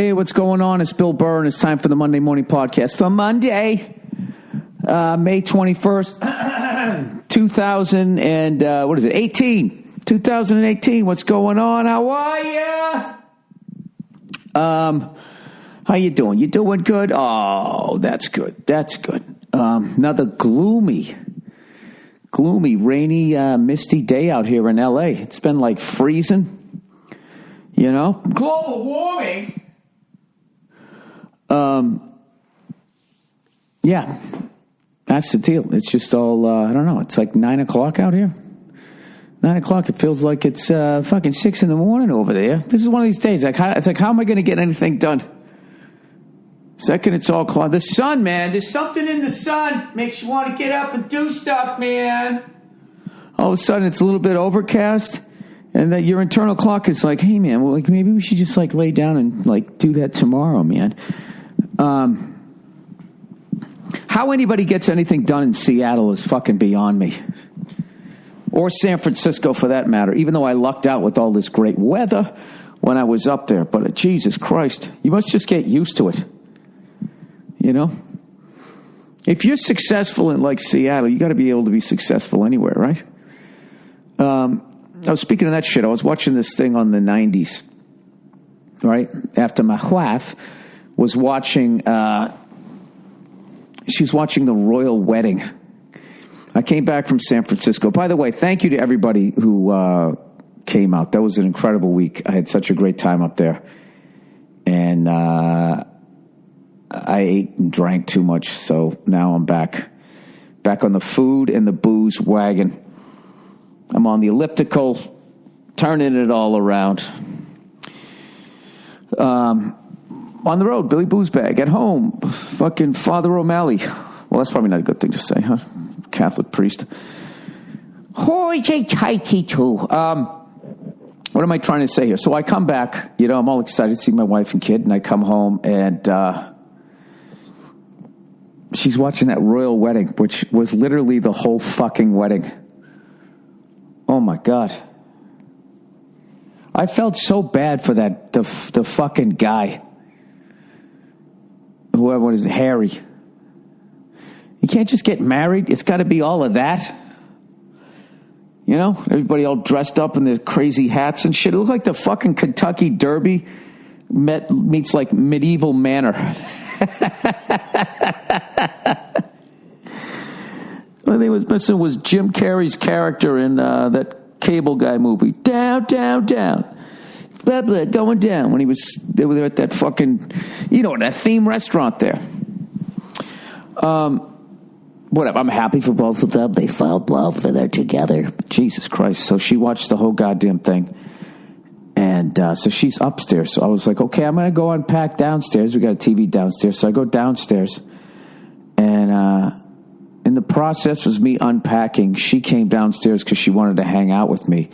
Hey, what's going on? It's Bill Burr, and it's time for the Monday Morning Podcast for Monday, May 21st, 2018. What's going on? How are you? How you doing? You doing good? Oh, that's good. That's good. Another gloomy, rainy, misty day out here in L.A. It's been like freezing, you know? Global warming. Yeah, that's the deal. It's just all, I don't know. It's like 9 o'clock out here. 9 o'clock. It feels like it's fucking 6 in the morning over there. This is one of these days. It's like, how am I going to get anything done? Second, it's all cloud. The sun, man. There's something in the sun makes you want to get up and do stuff, man. All of a sudden, it's a little bit overcast, and that your internal clock is like, hey, man, well, like maybe we should just like lay down and like do that tomorrow, man. How anybody gets anything done in Seattle is fucking beyond me. Or San Francisco, for that matter, even though I lucked out with all this great weather when I was up there. But Jesus Christ, you must just get used to it. You know? If you're successful in, like, Seattle, you got to be able to be successful anywhere, right? I was speaking of that shit. I was watching this thing on the 90s, right? After my wife was watching... she was watching the royal wedding. I came back from San Francisco. By the way, thank you to everybody who came out. That was an incredible week. I had such a great time up there. And I ate and drank too much, so now I'm back on the food and the booze wagon. I'm on the elliptical, turning it all around. On the road, Billy Boozebag. At home, fucking Father O'Malley. Well, that's probably not a good thing to say, huh? Catholic priest. What am I trying to say here? So I come back, you know, I'm all excited to see my wife and kid, and I come home, and she's watching that royal wedding, which was literally the whole fucking wedding. Oh, my God. I felt so bad for the fucking guy. Whoever it is, Harry. You can't just get married. It's got to be all of that. You know, everybody all dressed up in their crazy hats and shit. It looked like the fucking Kentucky Derby meets like medieval manor. The only thing was missing was Jim Carrey's character in that Cable Guy movie. Down, down, down. Blah, blah, going down when they were there at that fucking, you know, that theme restaurant there. Whatever. I'm happy for both of them. They filed love and they're together. Jesus Christ. So she watched the whole goddamn thing. And so she's upstairs. So I was like, okay, I'm going to go unpack downstairs. We got a TV downstairs. So I go downstairs. And in the process was me unpacking. She came downstairs because she wanted to hang out with me.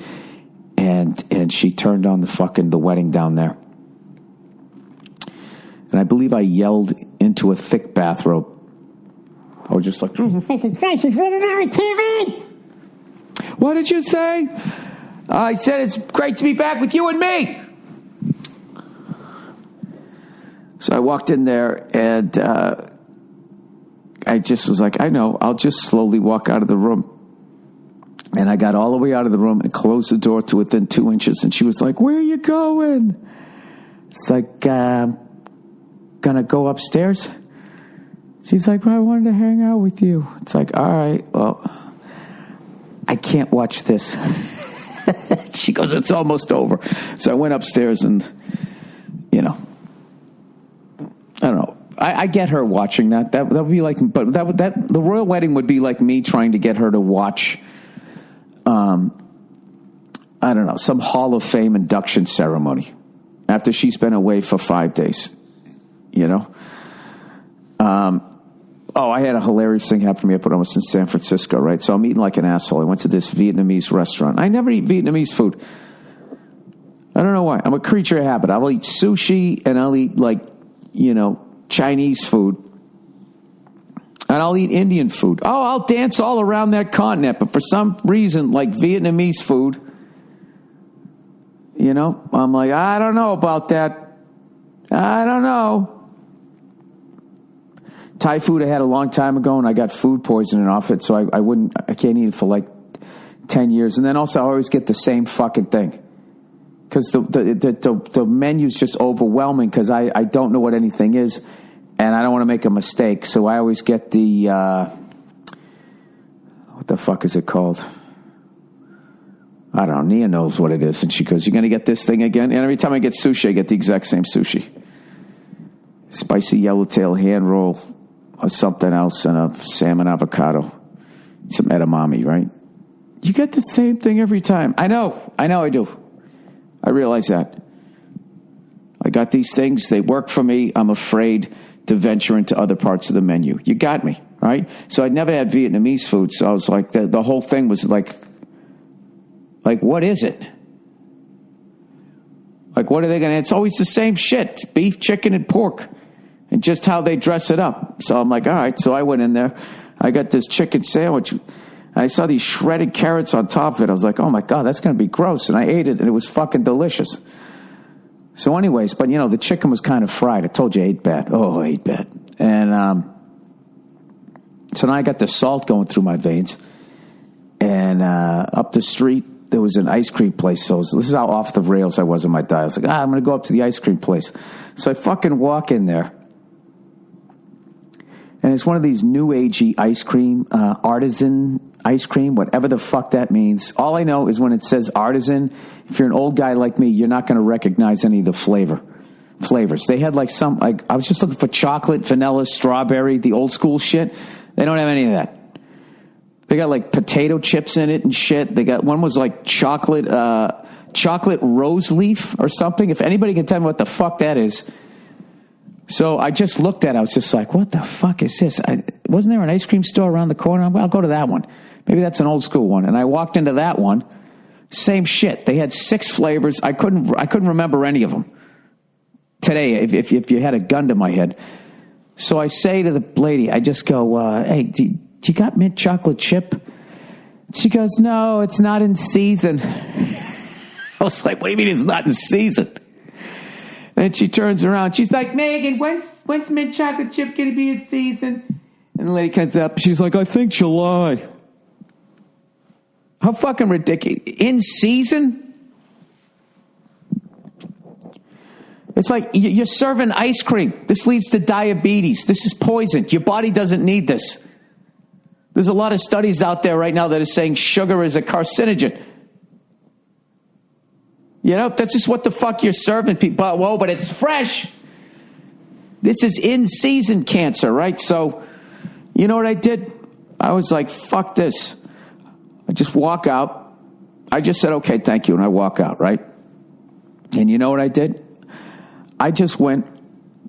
And she turned on the wedding down there. And I believe I yelled into a thick bathrobe. I was just like, Jesus fucking Christ, it's on TV! What did you say? I said it's great to be back with you and me. So I walked in there and I just was like, I know, I'll just slowly walk out of the room. And I got all the way out of the room and closed the door to within 2 inches. And she was like, where are you going? It's like, gonna go upstairs. She's like, well, I wanted to hang out with you. It's like, all right, well, I can't watch this. She goes, it's almost over. So I went upstairs and, you know, I don't know. I get her watching that. That would be like, but that the royal wedding would be like me trying to get her to watch, I don't know, some Hall of Fame induction ceremony after she's been away for 5 days, you know? I had a hilarious thing happen to me up when I was in San Francisco, right? So I'm eating like an asshole. I went to this Vietnamese restaurant. I never eat Vietnamese food. I don't know why. I'm a creature of habit. I'll eat sushi and I'll eat like, you know, Chinese food. And I'll eat Indian food. Oh, I'll dance all around that continent. But for some reason, like Vietnamese food, you know, I'm like, I don't know about that. I don't know. Thai food I had a long time ago, and I got food poisoning off it, so I can't eat it for like 10 years. And then also I always get the same fucking thing. Because the menu's just overwhelming because I don't know what anything is, and I don't want to make a mistake. So I always get the, what the fuck is it called? I don't know. Nia knows what it is. And she goes, "You're going to get this thing again?" And every time I get sushi, I get the exact same sushi. Spicy yellowtail hand roll or something else and a salmon avocado. Some edamame, right? You get the same thing every time. I know I do. I realize that. I got these things. They work for me. I'm afraid to venture into other parts of the menu. You got me, right? So I'd never had Vietnamese food. So I was like, the whole thing was like, what is it? Like, what are they going to... It's always the same shit. It's beef, chicken, and pork. And just how they dress it up. So I'm like, all right. So I went in there. I got this chicken sandwich. I saw these shredded carrots on top of it. I was like, oh, my God, that's going to be gross. And I ate it, and it was fucking delicious. So anyways, but, the chicken was kind of fried. I told you I ate bad. Oh, I ate bad. And so now I got the salt going through my veins. And up the street, there was an ice cream place. So this is how off the rails I was in my diet. I was like, I'm going to go up to the ice cream place. So I fucking walk in there. And it's one of these new agey ice cream, artisan ice cream, whatever the fuck that means. All I know is when it says artisan, if you're an old guy like me, you're not going to recognize any of the flavors. They had I was just looking for chocolate, vanilla, strawberry, the old school shit. They don't have any of that. They got like potato chips in it and shit. They got one was like chocolate rose leaf or something. If anybody can tell me what the fuck that is. So I just looked at it. I was just like, what the fuck is this? Wasn't there an ice cream store around the corner? Well, I'll go to that one. Maybe that's an old school one. And I walked into that one. Same shit. They had 6 flavors. I couldn't remember any of them. Today, if you had a gun to my head. So I say to the lady, I just go, hey, do you got mint chocolate chip? She goes, no, it's not in season. I was like, what do you mean it's not in season? And she turns around. She's like, Megan, when's mint chocolate chip going to be in season? And the lady comes up. She's like, I think July. How fucking ridiculous. In season? It's like you're serving ice cream. This leads to diabetes. This is poison. Your body doesn't need this. There's a lot of studies out there right now that are saying sugar is a carcinogen. That's just what the fuck you're serving people. Whoa, but it's fresh. This is in-season cancer, right? So, you know what I did? I was like, fuck this. I just walk out. I just said, okay, thank you, and I walk out, right? And you know what I did? I just went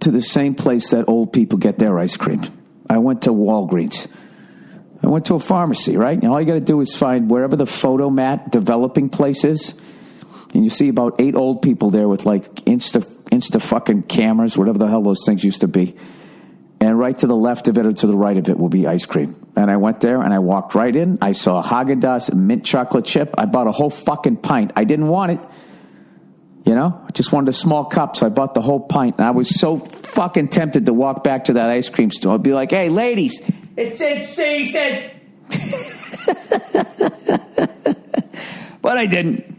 to the same place that old people get their ice cream. I went to Walgreens. I went to a pharmacy, right? And all you got to do is find wherever the photomat developing place is. And you see about 8 old people there with like Insta fucking cameras, whatever the hell those things used to be. And right to the left of it or to the right of it will be ice cream. And I went there and I walked right in. I saw Haagen-Dazs mint chocolate chip. I bought a whole fucking pint. I didn't want it. I just wanted a small cup. So I bought the whole pint. And I was so fucking tempted to walk back to that ice cream store. I'd be like, hey, ladies, it's in season. But I didn't.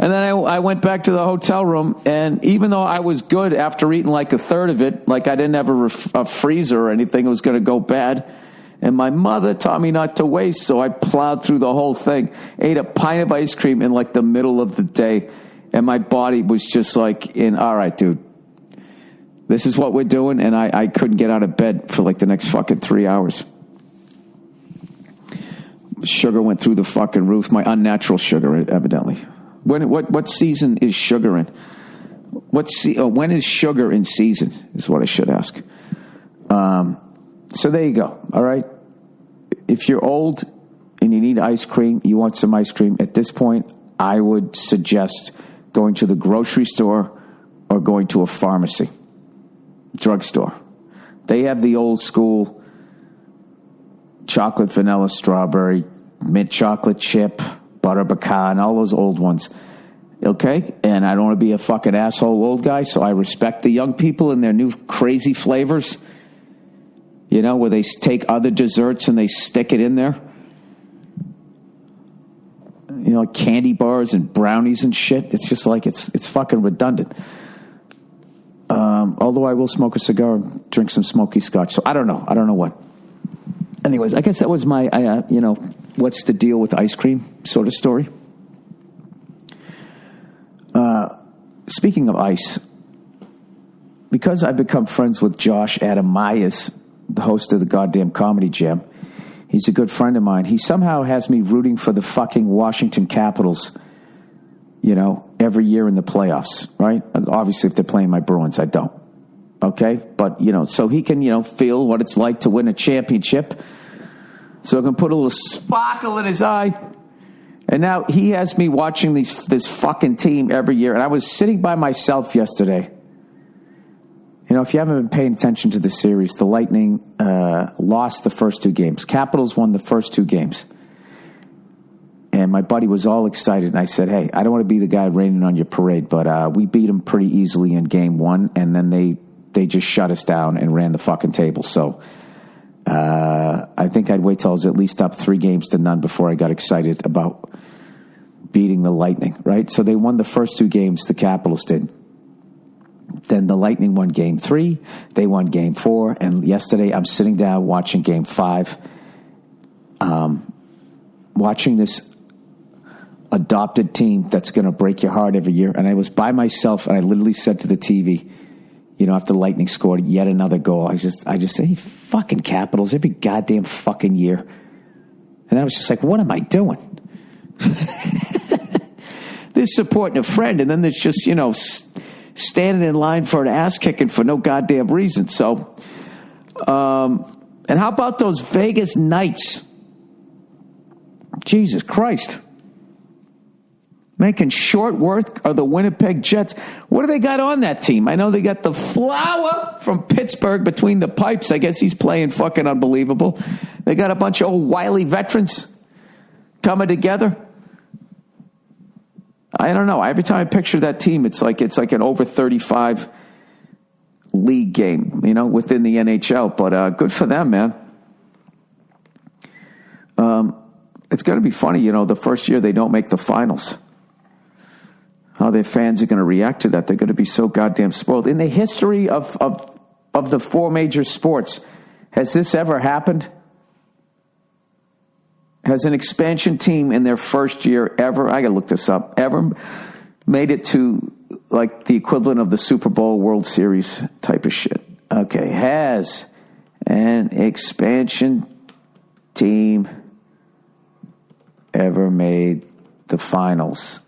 And then I went back to the hotel room, and even though I was good after eating like a third of it, like I didn't have a freezer or anything, it was going to go bad. And my mother taught me not to waste, so I plowed through the whole thing, ate a pint of ice cream in like the middle of the day, and my body was just like, all right, dude, this is what we're doing, and I couldn't get out of bed for like the next fucking 3 hours. Sugar went through the fucking roof, my unnatural sugar, evidently. What season is sugar in? When is sugar in season is what I should ask. So there you go. All right. If you're old and you need ice cream, you want some ice cream, at this point, I would suggest going to the grocery store or going to a pharmacy, drugstore. They have the old school chocolate, vanilla, strawberry, mint chocolate chip, butter pecan, all those old ones. Okay? And I don't want to be a fucking asshole old guy, so I respect the young people and their new crazy flavors. You know, where they take other desserts and they stick it in there. You know, like candy bars and brownies and shit. It's just like, it's fucking redundant. Although I will smoke a cigar and drink some smoky scotch. So I don't know. I don't know what. Anyways, I guess that was my, what's the deal with ice cream sort of story. Speaking of ice, because I've become friends with Josh Adam Myers, the host of the goddamn Comedy Jam, he's a good friend of mine. He somehow has me rooting for the fucking Washington Capitals, you know, every year in the playoffs, right? Obviously, if they're playing my Bruins, I don't. Okay? But, you know, so he can, you know, feel what it's like to win a championship. So I can put a little sparkle in his eye. And now he has me watching this fucking team every year. And I was sitting by myself yesterday. You know, if you haven't been paying attention to the series, the Lightning lost the first two games. Capitals won the first two games. And my buddy was all excited. And I said, hey, I don't want to be the guy raining on your parade, but we beat them pretty easily in game one. And then they just shut us down and ran the fucking table. So I think I'd wait till I was at least up 3-0 before I got excited about beating the Lightning, right? So they won the first two games, the Capitals did. Then the Lightning won game 3. They won game 4. And yesterday I'm sitting down watching game 5. Watching this adopted team that's going to break your heart every year. And I was by myself and I literally said to the TV, you know, after the Lightning scored yet another goal, I just say, hey, fucking Capitals every goddamn fucking year. And I was just like, what am I doing? There's supporting a friend, and then there's just, you know, standing in line for an ass kicking for no goddamn reason. So, and how about those Vegas Knights? Jesus Christ. Making short work of the Winnipeg Jets. What do they got on that team? I know they got the Flower from Pittsburgh between the pipes. I guess he's playing fucking unbelievable. They got a bunch of old wily veterans coming together. I don't know. Every time I picture that team, it's like an over 35 league game, you know, within the NHL. But good for them, man. It's going to be funny, you know, the first year they don't make the finals. How their fans are going to react to that. They're going to be so goddamn spoiled. In the history of the 4 major sports, has this ever happened? Has an expansion team in their first year ever, I got to look this up, ever made it to like the equivalent of the Super Bowl World Series type of shit? Okay, has an expansion team ever made the finals?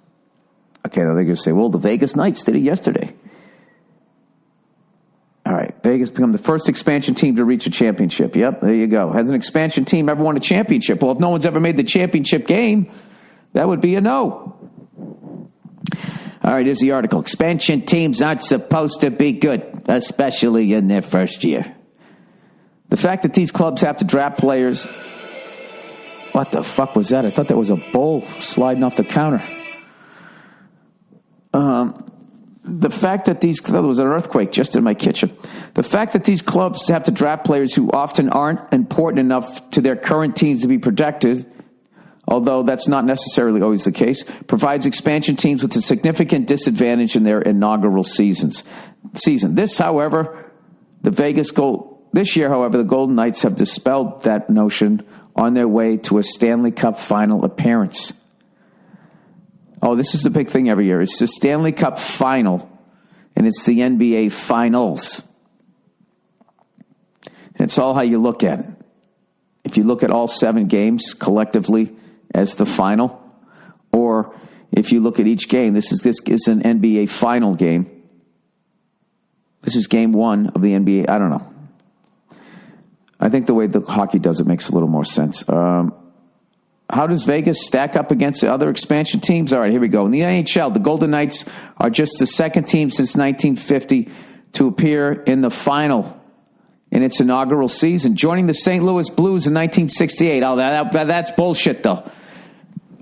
Okay, now they're going to say, well, the Vegas Knights did it yesterday. All right, Vegas become the first expansion team to reach a championship. Yep, there you go. Has an expansion team ever won a championship? Well, if no one's ever made the championship game, that would be a no. All right, here's the article. Expansion teams aren't supposed to be good, especially in their first year. The fact that these clubs have to draft players... What the fuck was that? I thought that was a bowl sliding off the counter. The fact that there was an earthquake just in my kitchen. The fact that these clubs have to draft players who often aren't important enough to their current teams to be protected, although that's not necessarily always the case, provides expansion teams with a significant disadvantage in their inaugural season. This year, however, the Golden Knights have dispelled that notion on their way to a Stanley Cup final appearance. Oh, this is the big thing every year. It's the Stanley Cup final, and it's the NBA Finals. And it's all how you look at it. If you look at all 7 games collectively as the final, or if you look at each game, this is an NBA final game. This is game 1 of the NBA. I don't know. I think the way the hockey does it makes a little more sense. How does Vegas stack up against the other expansion teams? All right, here we go. In the NHL, the Golden Knights are just the second team since 1950 to appear in the final in its inaugural season, joining the St. Louis Blues in 1968. Oh, that's bullshit, though.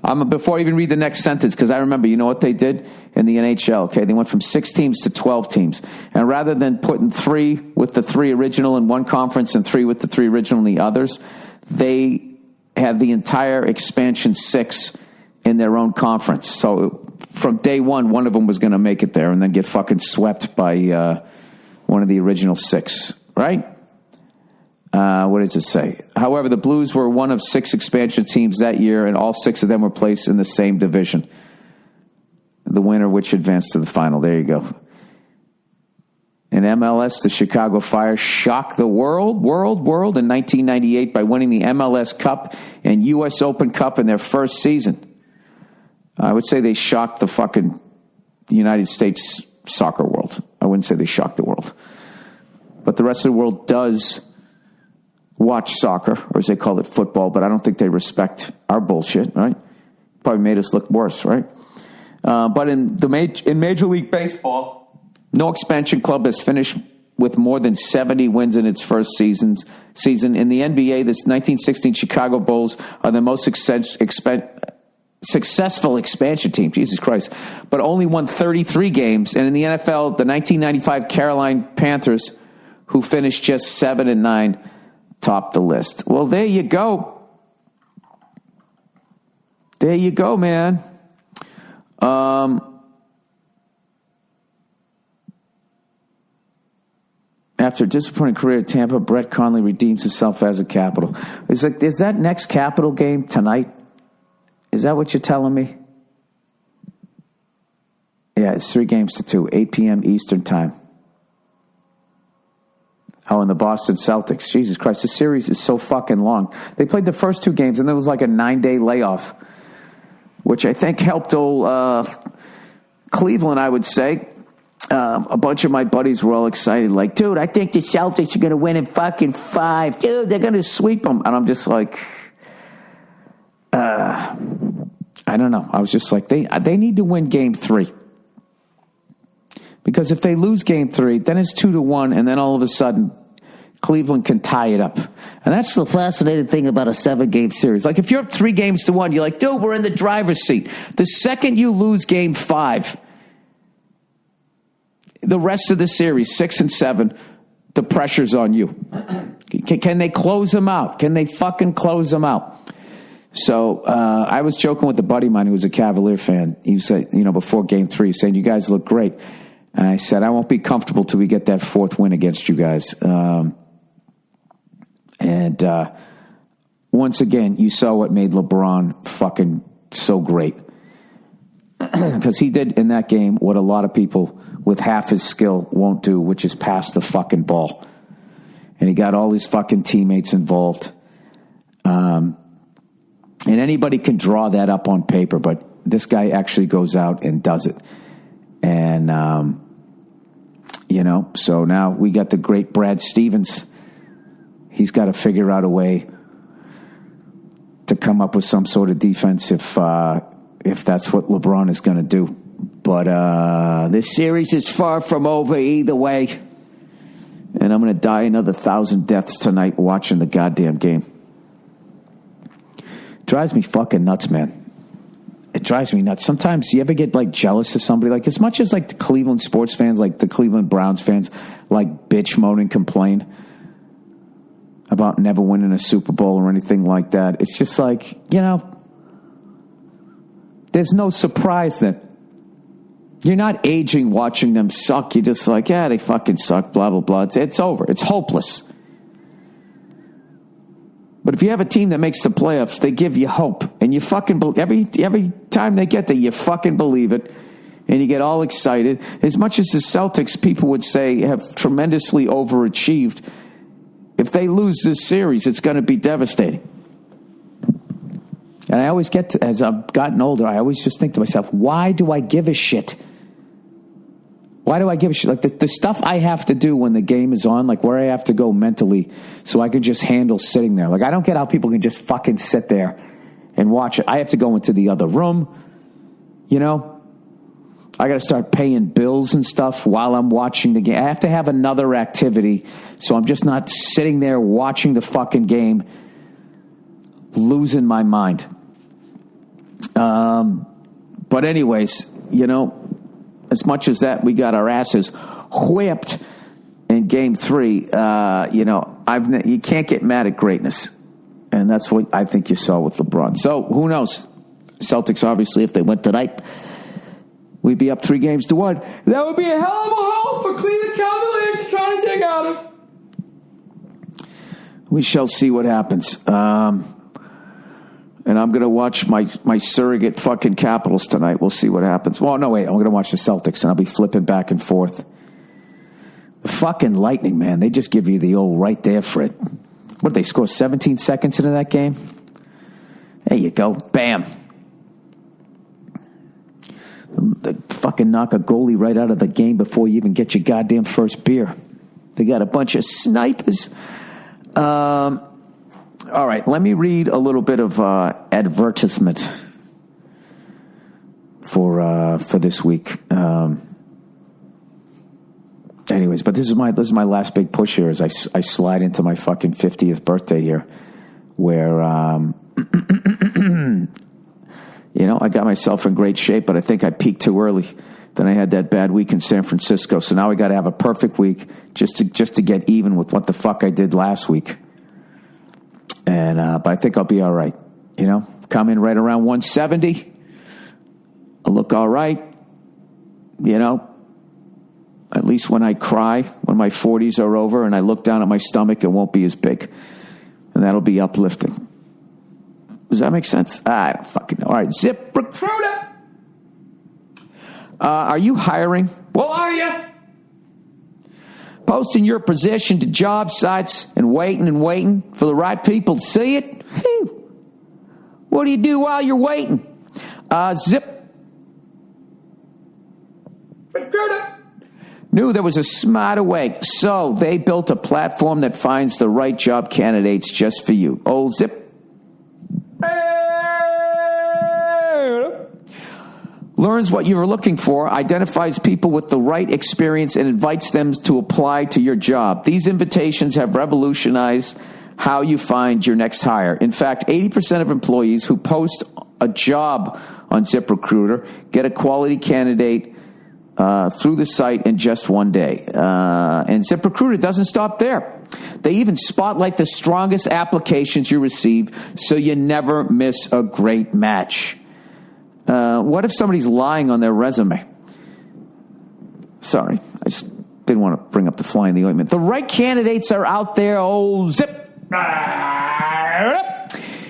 Before I even read the next sentence, because I remember, you know what they did in the NHL? Okay, they went from 6 teams to 12 teams. And rather than putting 3 with the 3 original in one conference and 3 with the 3 original in the others, they had the entire expansion 6 in their own conference. So from day one of them was going to make it there and then get fucking swept by one of the original 6, right? What does it say? However, the Blues were one of 6 expansion teams that year, and all 6 of them were placed in the same division. The winner which advanced to the final. There you go. In MLS, the Chicago Fire shocked the world in 1998 by winning the MLS Cup and U.S. Open Cup in their first season. I would say they shocked the fucking United States soccer world. I wouldn't say they shocked the world. But the rest of the world does watch soccer, or as they call it, football, but I don't think they respect our bullshit, right? Probably made us look worse, right? But in Major League Baseball, no expansion club has finished with more than 70 wins in its first season. In the NBA, this 1916 Chicago Bulls are the most successful expansion team, Jesus Christ, but only won 33 games. And in the NFL, the 1995 Carolina Panthers, who finished just 7-9, topped the list. Well, there you go. There you go, man. After a disappointing career at Tampa, Brett Conley redeems himself as a Capital. Is that next Capital game tonight? Is that what you're telling me? Yeah, it's 3-2, 8 p.m. Eastern time. Oh, and the Boston Celtics. Jesus Christ, the series is so fucking long. They played the first 2 games, and there was like a 9-day layoff, which I think helped old Cleveland, I would say. A bunch of my buddies were all excited, like, dude, I think the Celtics are going to win in fucking 5. Dude, they're going to sweep them. And I'm just like, I don't know. I was just like, they need to win game 3. Because if they lose game 3, then it's 2-1, and then all of a sudden, Cleveland can tie it up. And that's the fascinating thing about a 7-game series. Like, if you're up 3-1, you're like, dude, we're in the driver's seat. The second you lose game 5, the rest of the series, 6 and 7, the pressure's on you. Can they close them out? Can they fucking close them out? So I was joking with a buddy of mine who was a Cavalier fan. He said, before game 3, saying, you guys look great. And I said, I won't be comfortable till we get that 4th win against you guys. And once again, you saw what made LeBron fucking so great. Because he did in that game what a lot of people with half his skill won't do, which is pass the fucking ball. And he got all his fucking teammates involved. And anybody can draw that up on paper, but this guy actually goes out and does it. And, so now we got the great Brad Stevens. He's got to figure out a way to come up with some sort of defense if that's what LeBron is going to do. But this series is far from over either way. And I'm going to die another 1,000 deaths tonight watching the goddamn game. Drives me fucking nuts, man. It drives me nuts. Sometimes you ever get like jealous of somebody, like as much as like the Cleveland sports fans, like the Cleveland Browns fans, like bitch, moan, and complain about never winning a Super Bowl or anything like that. It's just like, there's no surprise that you're not aging watching them suck. You're just like, yeah, they fucking suck, blah, blah, blah. It's over. It's hopeless. But if you have a team that makes the playoffs, they give you hope. And you fucking every time they get there, you fucking believe it. And you get all excited. As much as the Celtics, people would say, have tremendously overachieved, if they lose this series, it's going to be devastating. And I always as I've gotten older, I always just think to myself, why do I give a shit? Why do I give a shit? Like the stuff I have to do when the game is on, like where I have to go mentally so I can just handle sitting there. Like I don't get how people can just fucking sit there and watch it. I have to go into the other room, I got to start paying bills and stuff while I'm watching the game. I have to have another activity so I'm just not sitting there watching the fucking game, losing my mind. But anyways, as much as that, we got our asses whipped in Game 3. You can't get mad at greatness. And that's what I think you saw with LeBron. So, who knows? Celtics, obviously, if they went tonight, we'd be up 3-1. That would be a hell of a hole for Cleveland Cavaliers to try to dig out of. We shall see what happens. And I'm going to watch my surrogate fucking Capitals tonight. We'll see what happens. Well, no, wait. I'm going to watch the Celtics, and I'll be flipping back and forth. The fucking Lightning, man. They just give you the old right there for it. What did they score 17 seconds into that game? There you go. Bam. They fucking knock a goalie right out of the game before you even get your goddamn first beer. They got a bunch of snipers. All right, let me read a little bit of advertisement for this week. Anyways, but this is my last big push here as I slide into my fucking 50th birthday here, where I got myself in great shape, but I think I peaked too early. Then I had that bad week in San Francisco, so now I got to have a perfect week just to get even with what the fuck I did last week. And but I think I'll be all right. Come in right around 170. I'll look all right. At least when I cry, when my 40s are over and I look down at my stomach, it won't be as big. And that'll be uplifting. Does that make sense? I don't fucking know. All right, ZipRecruiter. Are you hiring? Well, are you? Posting your position to job sites and waiting for the right people to see it? Whew. What do you do while you're waiting? ZipRecruiter knew there was a smarter way, so they built a platform that finds the right job candidates just for you. Old Zip learns what you're looking for, identifies people with the right experience, and invites them to apply to your job. These invitations have revolutionized how you find your next hire. In fact, 80% of employees who post a job on ZipRecruiter get a quality candidate through the site in just one day. And ZipRecruiter doesn't stop there. They even spotlight the strongest applications you receive so you never miss a great match. What if somebody's lying on their resume? Sorry, I just didn't want to bring up the fly in the ointment. The right candidates are out there. Oh, Zip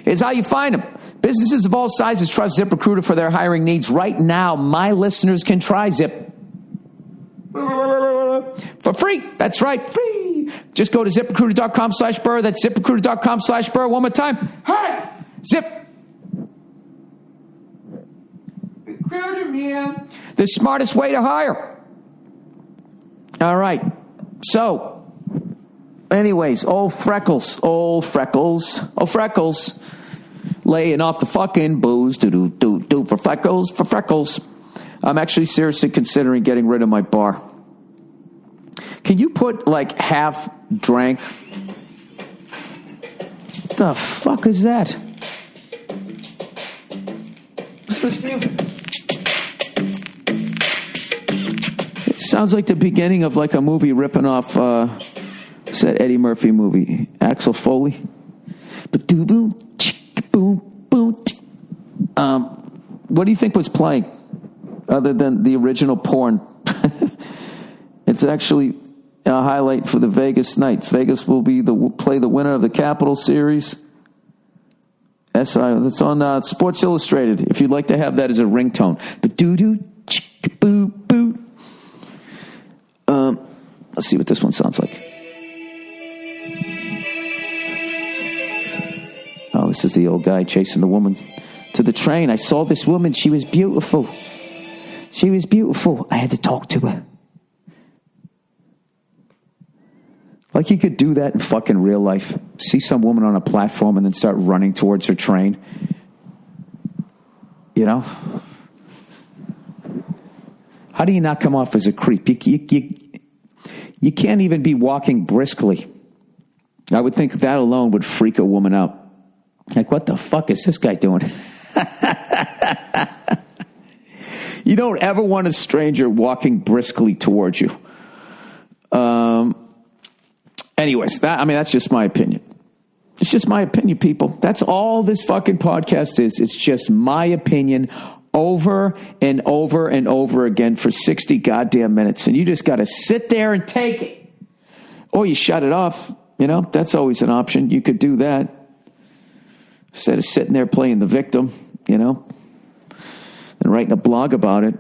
is how you find them. Businesses of all sizes trust ZipRecruiter for their hiring needs. Right now, my listeners can try Zip for free. That's right, free. Just go to ZipRecruiter.com/Burr. That's ZipRecruiter.com/Burr. One more time. Hey, Zip. Recruiter, man. The smartest way to hire. All right. So, anyways, old Freckles. Laying off the fucking booze. Do for Freckles. I'm actually seriously considering getting rid of my bar. Can you put like half drank? What the fuck is that? What's this music? It sounds like the beginning of like a movie ripping off what's that Eddie Murphy movie? Axel Foley? Boom, boom, boom. What do you think was playing other than the original porn? It's actually a highlight for the Vegas Knights. Vegas will play the winner of the Capital Series. That's on Sports Illustrated. If you'd like to have that as a ringtone. Boo boo. Let's see what this one sounds like. Oh, this is the old guy chasing the woman to the train. I saw this woman. She was beautiful. I had to talk to her. Like you could do that in fucking real life. See some woman on a platform and then start running towards her train. You know? How do you not come off as a creep? You can't even be walking briskly. I would think that alone would freak a woman out. Like, what the fuck is this guy doing? You don't ever want a stranger walking briskly towards you. Anyways, that's just my opinion. It's just my opinion, people. That's all this fucking podcast is. It's just my opinion over and over and over again for 60 goddamn minutes. And you just got to sit there and take it. Or you shut it off. That's always an option. You could do that. Instead of sitting there playing the victim, and writing a blog about it.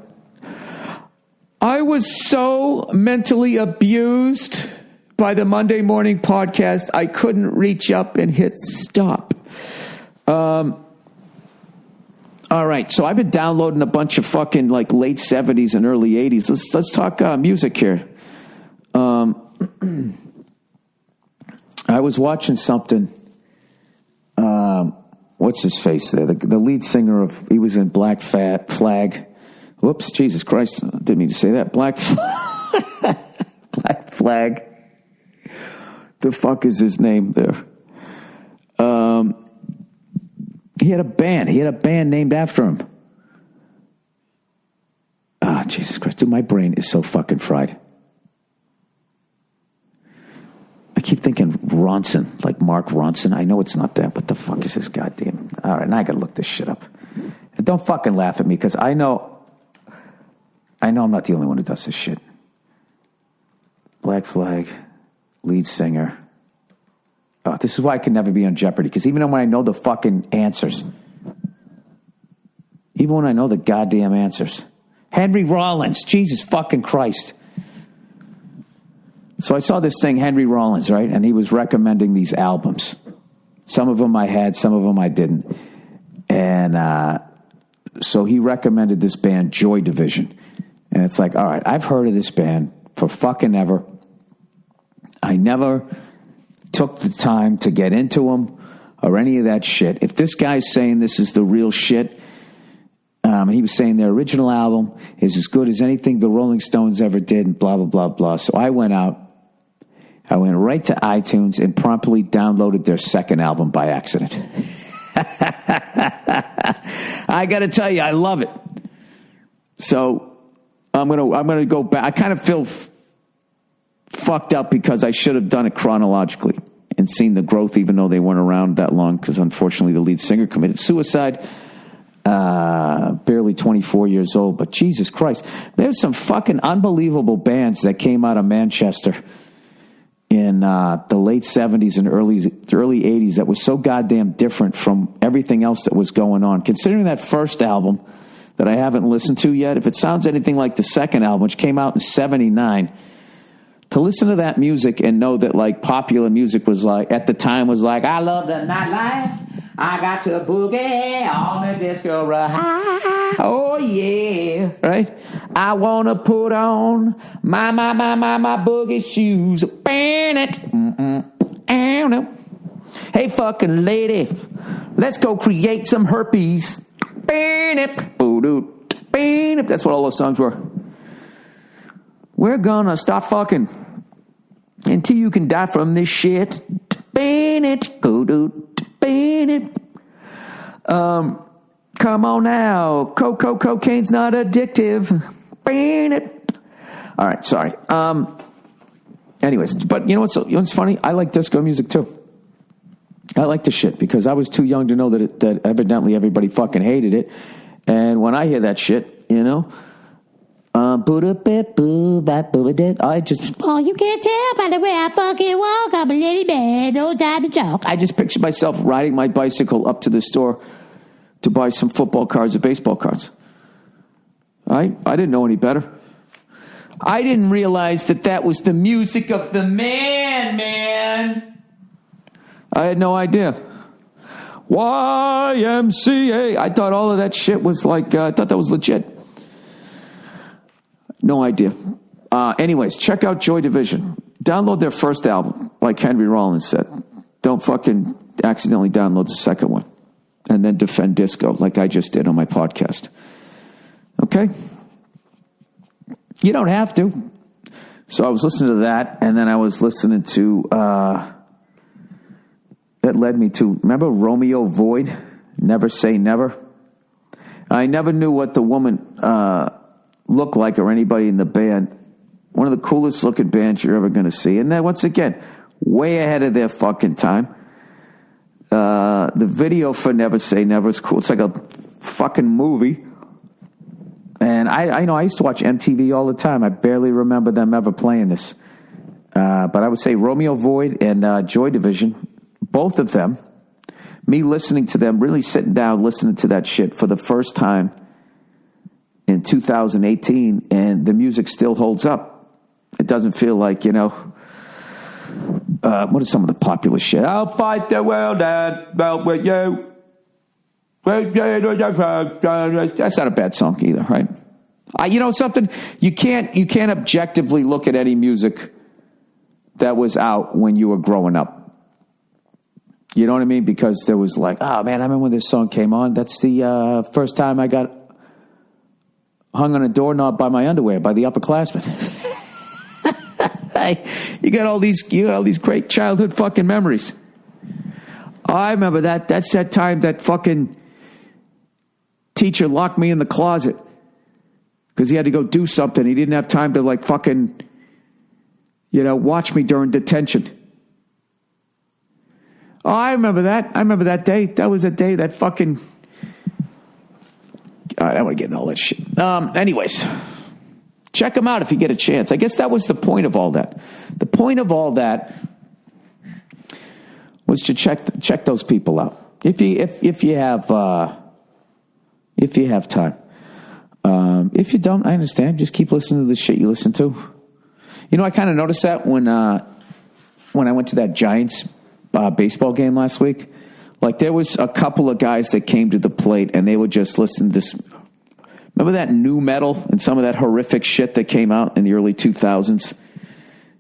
I was so mentally abused by the Monday morning podcast, I couldn't reach up and hit stop. All right, so I've been downloading a bunch of fucking like late 70s and early 80s. Let's talk music here. I was watching something. What's his face there? The lead singer he was in Black Flag. Whoops, Jesus Christ. Didn't mean to say that. Black Flag. The fuck is his name there? He had a band. He had a band named after him. Jesus Christ. Dude, my brain is so fucking fried. I keep thinking Ronson, like Mark Ronson. I know it's not that. What the fuck is this goddamn... All right, now I got to look this shit up. And don't fucking laugh at me, because I know I'm not the only one who does this shit. Black Flag, lead singer. Oh, this is why I can never be on Jeopardy, because even when I know the fucking answers, even when I know the goddamn answers. Henry Rollins, Jesus fucking Christ. So I saw this thing, Henry Rollins, right? And he was recommending these albums. Some of them I had, some of them I didn't. And so he recommended this band, Joy Division. And it's like, all right, I've heard of this band for fucking ever. I never took the time to get into them or any of that shit. If this guy's saying this is the real shit, he was saying their original album is as good as anything the Rolling Stones ever did and blah, blah, blah, blah. So I went right to iTunes and promptly downloaded their second album by accident. I got to tell you, I love it. So I'm gonna go back. I kind of feel fucked up because I should have done it chronologically and seen the growth, even though they weren't around that long. Because unfortunately, the lead singer committed suicide. Barely 24 years old, but Jesus Christ, there's some fucking unbelievable bands that came out of Manchester in the late 70s and early 80s that was so goddamn different from everything else that was going on. Considering that first album that I haven't listened to yet, if it sounds anything like the second album, which came out in 79, to listen to that music and know that like popular music was like, at the time was like, I love the nightlife, I got to boogie on the disco ride. Oh yeah, right? I want to put on my boogie shoes. Burn it. Hey fucking lady, let's go create some herpes. Burn it. Burn it. That's what all those songs were. We're gonna stop fucking until you can die from this shit. Burn it. Burn it. Come on now. Cocaine's not addictive. Burn it. All right, sorry. Anyways, but you know what's funny? I like disco music too. I like the shit because I was too young to know that evidently everybody fucking hated it. And when I hear that shit, you know, I just, oh, you can't tell by the way I fucking walk. I'm a little bad, no time to talk. I just picture myself riding my bicycle up to the store to buy some football cards or baseball cards. I didn't know any better. I didn't realize that was the music of the man. I had no idea. YMCA. I thought all of that shit was like, I thought that was legit. No idea. Anyways, check out Joy Division. Download their first album, like Henry Rollins said. Don't fucking accidentally download the second one. And then defend disco, like I just did on my podcast. Okay? You don't have to. So I was listening to that, and then I was listening to... that led me to... Remember Romeo Void? Never Say Never? I never knew what the woman looked like or anybody in the band. One of the coolest looking bands you're ever going to see. And then once again, way ahead of their fucking time. The video for Never Say Never is cool. It's like a fucking movie. And I know I used to watch MTV all the time. I barely remember them ever playing this. But I would say Romeo Void and Joy Division, both of them, me listening to them, really sitting down, listening to that shit for the first time in 2018, and the music still holds up. It doesn't feel like, what is some of the popular shit? I'll fight the world and melt with you. That's not a bad song either, right? Something, you can't objectively look at any music that was out when you were growing up. You know what I mean? Because there was like, oh man, I remember when this song came on. That's the first time I got hung on a doorknob by my underwear by the upperclassmen. You got all these great childhood fucking memories. I remember that. That's that time that fucking teacher locked me in the closet because he had to go do something. He didn't have time to like fucking, watch me during detention. Oh, I remember that. I remember that day. That was a day that fucking... All right, I don't want to get into all that shit. Anyways, check them out if you get a chance. I guess that was the point of all that. The point of all that was to check those people out if you have time. If you don't, I understand. Just keep listening to the shit you listen to. I kind of noticed that when I went to that Giants baseball game last week. Like there was a couple of guys that came to the plate and they would just listen to this. Remember that new metal and some of that horrific shit that came out in the early 2000s?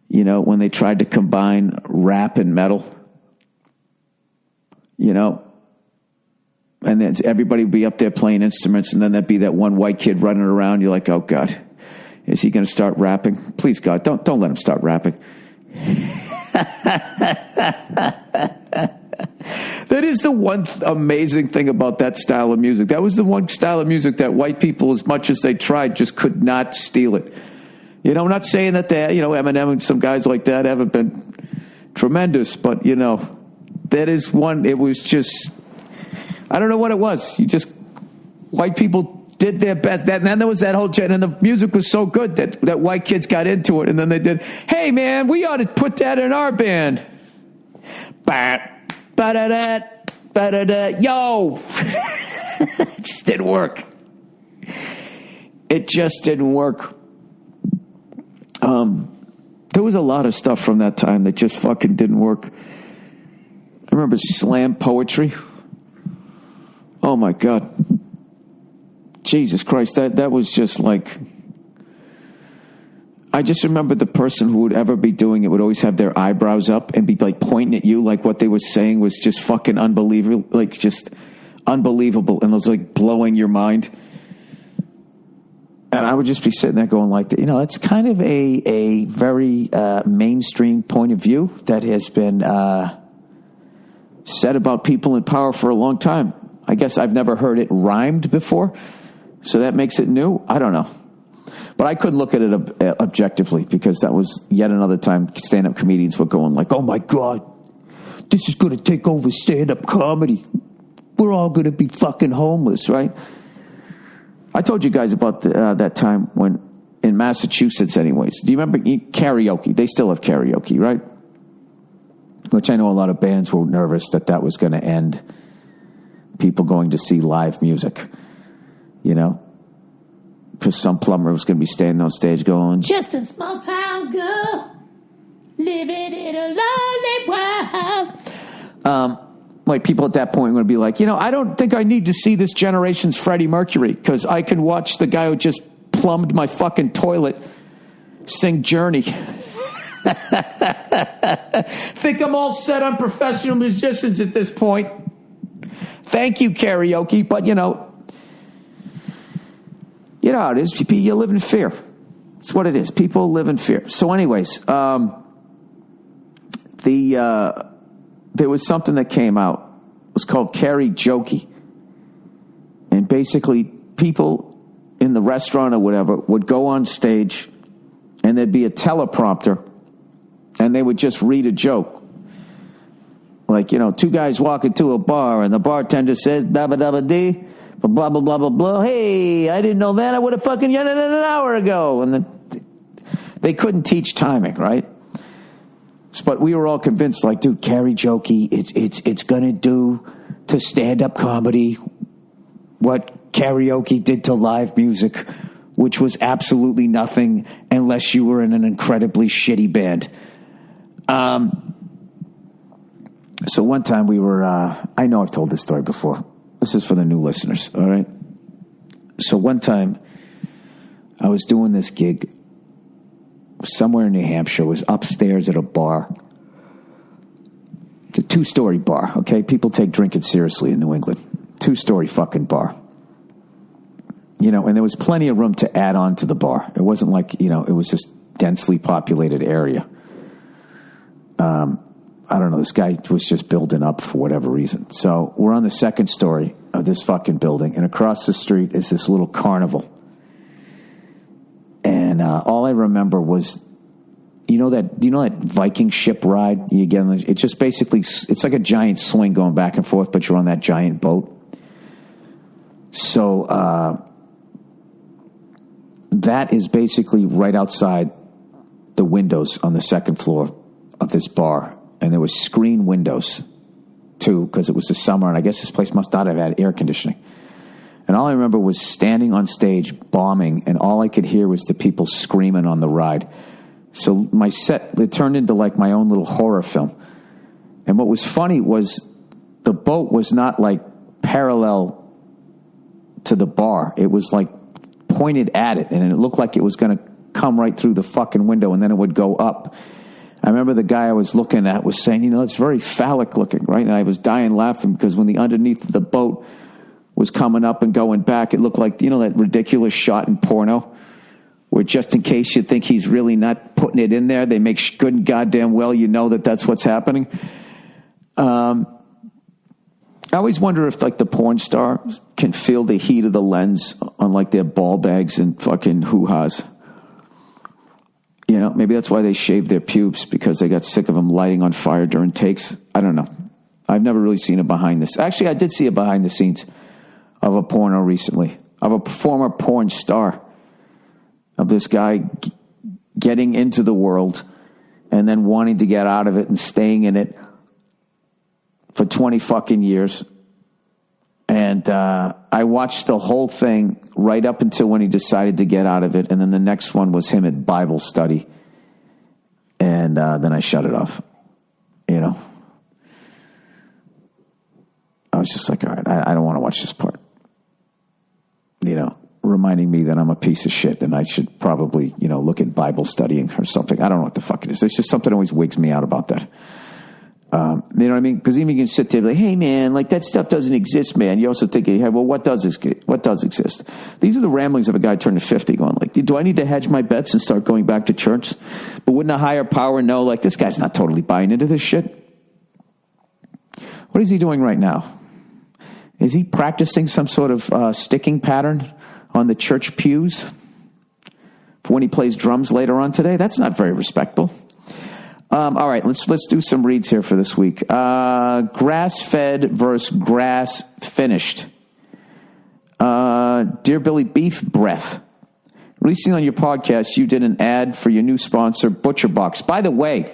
When they tried to combine rap and metal. And then everybody would be up there playing instruments, and then there'd be that one white kid running around. You're like, oh God, is he going to start rapping? Please God, don't let him start rapping. That is the one amazing thing about that style of music. That was the one style of music that white people, as much as they tried, just could not steal it. I'm not saying that Eminem and some guys like that haven't been tremendous, but that is one. It was just, I don't know what it was. White people did their best. And then there was that whole gen, and the music was so good that white kids got into it, and then they did, hey man, we ought to put that in our band. Yo! It just didn't work. It just didn't work. There was a lot of stuff from that time that just fucking didn't work. I remember slam poetry. Oh my God. Jesus Christ, that was just like... I just remember the person who would ever be doing it would always have their eyebrows up and be like pointing at you like what they were saying was just fucking unbelievable, like just unbelievable, and it was like blowing your mind. And I would just be sitting there going like, that's kind of a very mainstream point of view that has been said about people in power for a long time. I guess I've never heard it rhymed before, so that makes it new. I don't know. But I couldn't look at it objectively because that was yet another time stand-up comedians were going like, oh my God, this is going to take over stand-up comedy. We're all going to be fucking homeless, right? I told you guys about that time when, in Massachusetts anyways. Do you remember karaoke? They still have karaoke, right? Which I know a lot of bands were nervous that was going to end people going to see live music, because some plumber was going to be standing on stage going, just a small town girl living in a lonely world. Like people at that point were going to be like, I don't think I need to see this generation's Freddie Mercury because I can watch the guy who just plumbed my fucking toilet sing Journey. Think I'm all set on professional musicians at this point. Thank you, karaoke, but you know how it is. You live in fear. It's what it is. People live in fear. So anyways, there was something that came out. It was called karaoke. And basically people in the restaurant or whatever would go on stage and there'd be a teleprompter and they would just read a joke. Like, two guys walk into a bar and the bartender says, dabba dabba dee, blah, blah, blah, blah, blah. Hey, I didn't know that. I would have fucking done it an hour ago. And then they couldn't teach timing, right? But we were all convinced, like, dude, karaoke, it's going to do to stand-up comedy what karaoke did to live music, which was absolutely nothing unless you were in an incredibly shitty band. So one time we were, I know I've told this story before. This is for the new listeners, all right? So one time I was doing this gig somewhere in New Hampshire. It was upstairs at a bar. It's a 2-story bar, okay? People take drinking seriously in New England. 2-story fucking bar. And there was plenty of room to add on to the bar. It wasn't like, it was this densely populated area. I don't know, this guy was just building up for whatever reason. So we're on the 2nd story of this fucking building, and across the street is this little carnival. And all I remember was, that Viking ship ride you get on it just basically, it's like a giant swing going back and forth, but you're on that giant boat. So that is basically right outside the windows on the 2nd floor of this bar. And there was screen windows, too, because it was the summer, and I guess this place must not have had air conditioning. And all I remember was standing on stage, bombing, and all I could hear was the people screaming on the ride. So my set, it turned into like my own little horror film. And what was funny was the boat was not like parallel to the bar. It was like pointed at it, and it looked like it was going to come right through the fucking window, and then it would go up. I remember the guy I was looking at was saying, it's very phallic looking, right? And I was dying laughing because when the underneath of the boat was coming up and going back, it looked like, that ridiculous shot in porno where just in case you think he's really not putting it in there, they make good and goddamn well that's what's happening. I always wonder if, like, the porn stars can feel the heat of the lens on, like, their ball bags and fucking hoo-has. Maybe that's why they shaved their pubes, because they got sick of them lighting on fire during takes. I don't know. I've never really seen a behind this. Actually, I did see a behind the scenes of a porno recently, of a former porn star, of this guy getting into the world and then wanting to get out of it and staying in it for 20 fucking years. And I watched the whole thing right up until when he decided to get out of it. And then the next one was him at Bible study. And then I shut it off. I was just like, all right, I don't want to watch this part. Reminding me that I'm a piece of shit and I should probably, look at Bible studying or something. I don't know what the fuck it is. There's just something that always wigs me out about that. You know what I mean? Because even you can sit there and be like, hey, man, like that stuff doesn't exist, man. You also think, hey, well, what does exist? These are the ramblings of a guy turning 50 going like, do I need to hedge my bets and start going back to church? But wouldn't a higher power know, like, this guy's not totally buying into this shit? What is he doing right now? Is he practicing some sort of sticking pattern on the church pews for when he plays drums later on today? That's not very respectable. All right, let's do some reads here for this week. Grass-fed versus grass-finished. Dear Billy, beef breath. Recently on your podcast, you did an ad for your new sponsor, Butcher Box. By the way,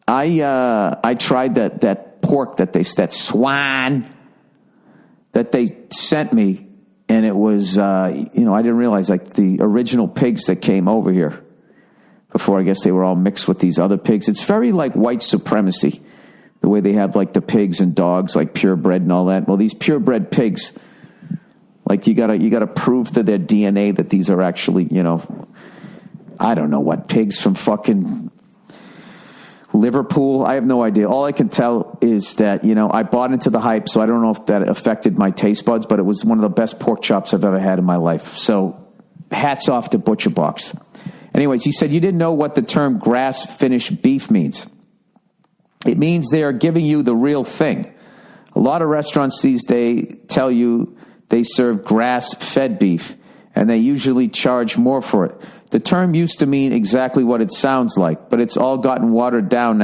I tried that pork that swine that they sent me, and it was I didn't realize, like, the original pigs that came over here before, I guess they were all mixed with these other pigs. It's very like white supremacy, the way they have like the pigs and dogs, like purebred and all that. Well, these purebred pigs, like you gotta prove to their DNA that these are actually, I don't know what, pigs from fucking Liverpool. I have no idea. All I can tell is that, I bought into the hype, so I don't know if that affected my taste buds, but it was one of the best pork chops I've ever had in my life. So hats off to Butcher Box. Anyways, he said you didn't know what the term grass-finished beef means. It means they are giving you the real thing. A lot of restaurants these days tell you they serve grass-fed beef, and they usually charge more for it. The term used to mean exactly what it sounds like, but it's all gotten watered down,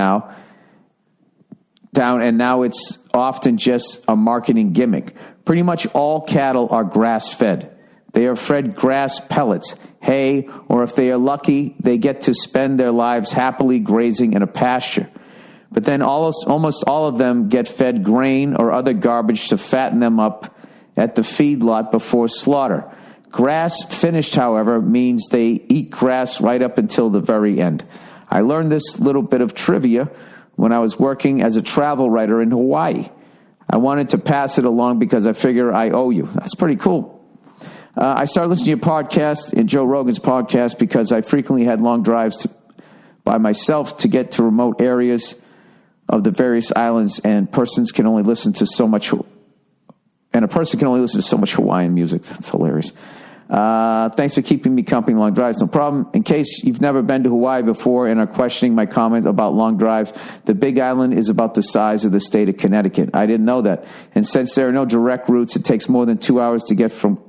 and now it's often just a marketing gimmick. Pretty much all cattle are grass-fed. They are fed grass pellets, hay, or if they are lucky, they get to spend their lives happily grazing in a pasture. But then almost all of them get fed grain or other garbage to fatten them up at the feedlot before slaughter. Grass finished, however, means they eat grass right up until the very end. I learned this little bit of trivia when I was working as a travel writer in Hawaii. I wanted to pass it along because I figure I owe you. That's pretty cool. I started listening to your podcast and Joe Rogan's podcast because I frequently had long drives by myself to get to remote areas of the various islands, and a person can only listen to so much Hawaiian music. That's hilarious. Thanks for keeping me company long drives. No problem. In case you've never been to Hawaii before and are questioning my comment about long drives, the Big Island is about the size of the state of Connecticut. I didn't know that. And since there are no direct routes, it takes more than 2 hours to get from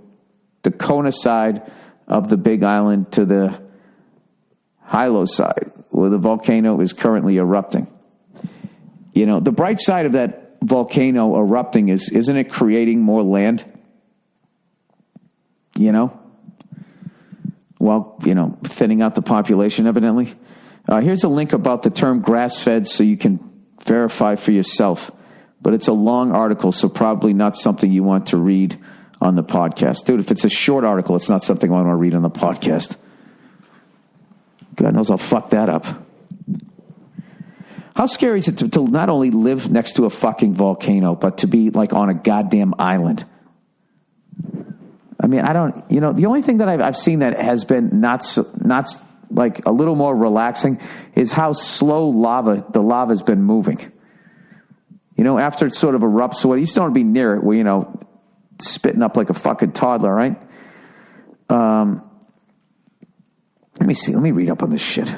the Kona side of the Big Island to the Hilo side, where the volcano is currently erupting. You know, the bright side of that volcano erupting isn't it creating more land? You know? Well, thinning out the population, evidently. Here's a link about the term grass-fed so you can verify for yourself. But it's a long article, so probably not something you want to read on the podcast. Dude, if it's a short article, it's not something I want to read on the podcast. God knows I'll fuck that up. How scary is it to not only live next to a fucking volcano, but to be like on a goddamn island? I mean, the only thing that I've seen that has been not like a little more relaxing is how slow the lava's been moving. After it sort of erupts, so you still want to be near it where, spitting up like a fucking toddler, right? Let me read up on this shit.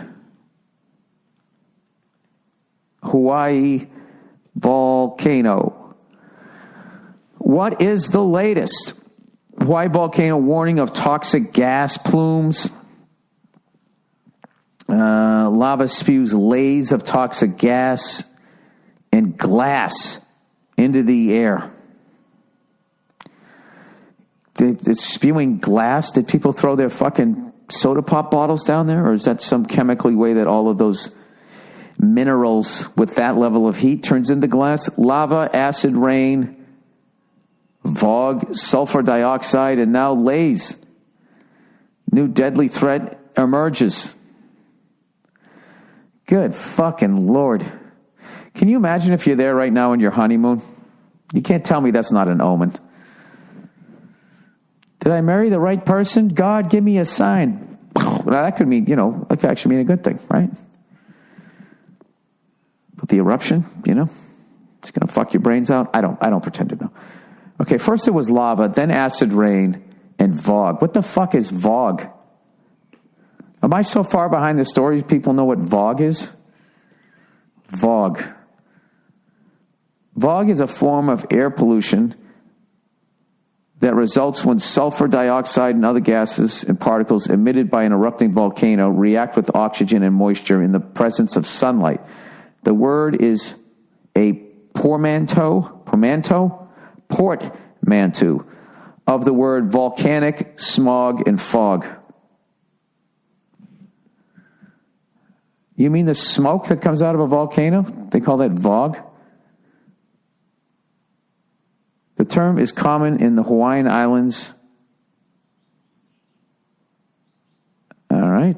Hawaii volcano. What is the latest? Hawaii volcano warning of toxic gas plumes. Lava spews lays of toxic gas and glass into the air. It's spewing glass. Did people throw their fucking soda pop bottles down there? Or is that some chemically way that all of those minerals with that level of heat turns into glass? Lava, acid rain, VOG, sulfur dioxide, and now lays. New deadly threat emerges. Good fucking Lord. Can you imagine if you're there right now on your honeymoon? You can't tell me that's not an omen. Did I marry the right person? God, give me a sign. Now that could mean, that could actually mean a good thing, right? But the eruption, it's going to fuck your brains out. I don't pretend to know. Okay, first it was lava, then acid rain, and VOG. What the fuck is VOG? Am I so far behind the story people know what VOG is? VOG. VOG is a form of air pollution that results when sulfur dioxide and other gases and particles emitted by an erupting volcano react with oxygen and moisture in the presence of sunlight. The word is a portmanteau of the word volcanic, smog, and fog. You mean the smoke that comes out of a volcano? They call that VOG? The term is common in the Hawaiian Islands. All right.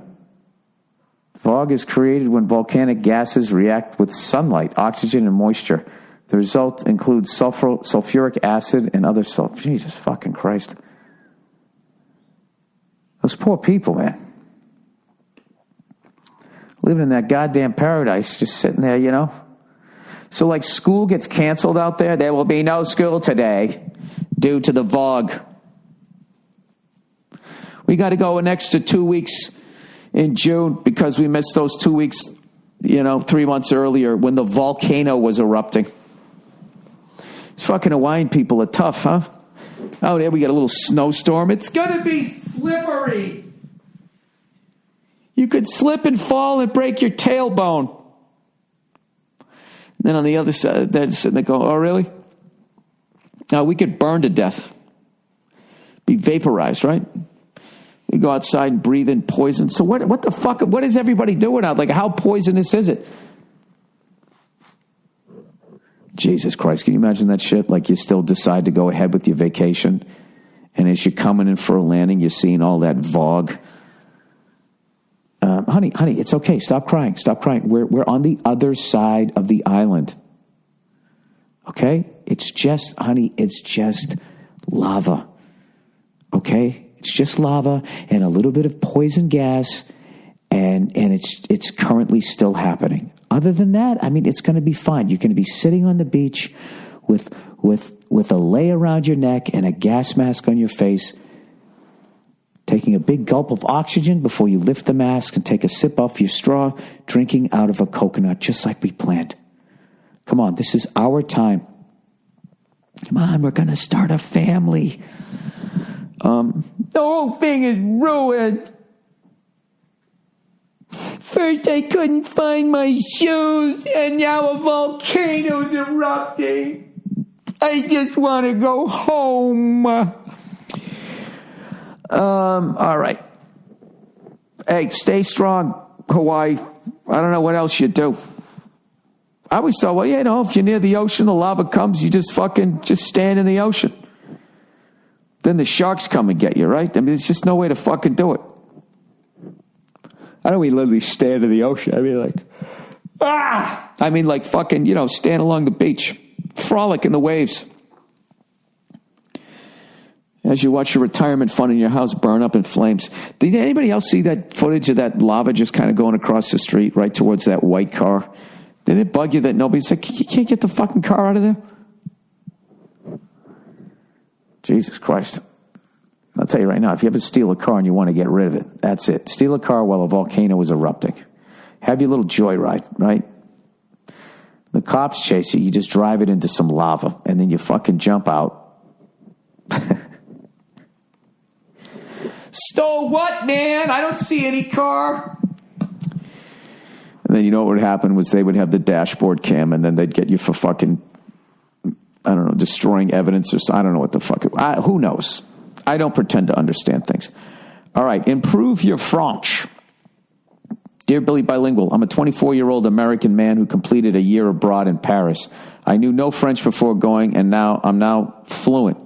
VOG is created when volcanic gases react with sunlight, oxygen, and moisture. The result includes sulfuric acid and other salt. Jesus fucking Christ. Those poor people, man. Living in that goddamn paradise, just sitting there, So like school gets canceled out there. There will be no school today due to the VOG. We got to go an extra 2 weeks in June because we missed those 2 weeks, 3 months earlier when the volcano was erupting. These fucking Hawaiian people are tough, huh? Oh, there we got a little snowstorm. It's going to be slippery. You could slip and fall and break your tailbone. And then on the other side, they're sitting there going, oh, really? Now, we could burn to death. Be vaporized, right? We go outside and breathe in poison. So what the fuck, what is everybody doing out? Like, how poisonous is it? Jesus Christ, can you imagine that shit? Like, you still decide to go ahead with your vacation, and as you're coming in for a landing, you're seeing all that VOG. Honey, it's okay. Stop crying. Stop crying. We're on the other side of the island. Okay? It's just, honey, it's just lava. Okay? It's just lava and a little bit of poison gas, and it's currently still happening. Other than that, I mean, it's going to be fine. You're going to be sitting on the beach with a lei around your neck and a gas mask on your face, taking a big gulp of oxygen before you lift the mask and take a sip off your straw, drinking out of a coconut, just like we planned. Come on, this is our time. Come on, we're going to start a family. The whole thing is ruined. First, I couldn't find my shoes, and now a volcano's erupting. I just want to go home. All right. Hey, stay strong, Hawaii. I don't know what else you do. I always thought, well, if you're near the ocean, the lava comes, you just stand in the ocean. Then the sharks come and get you, right? I mean, there's just no way to fucking do it. I don't mean literally stand in the ocean. I mean like fucking, stand along the beach. Frolic in the waves. As you watch your retirement fund in your house burn up in flames. Did anybody else see that footage of that lava just kind of going across the street right towards that white car? Did it bug you that nobody's like, you can't get the fucking car out of there? Jesus Christ. I'll tell you right now, if you ever steal a car and you want to get rid of it, that's it. Steal a car while a volcano is erupting. Have your little joyride, right? The cops chase you, you just drive it into some lava, and then you fucking jump out. Stole what, man? I don't see any car. And then you know what would happen was they would have the dashboard cam, and then they'd get you for fucking, I don't know, destroying evidence or I don't know what the fuck. Who knows? I don't pretend to understand things. All right, improve your French. Dear Billy Bilingual, I'm a 24-year-old American man who completed a year abroad in Paris. I knew no French before going, and I'm now fluent.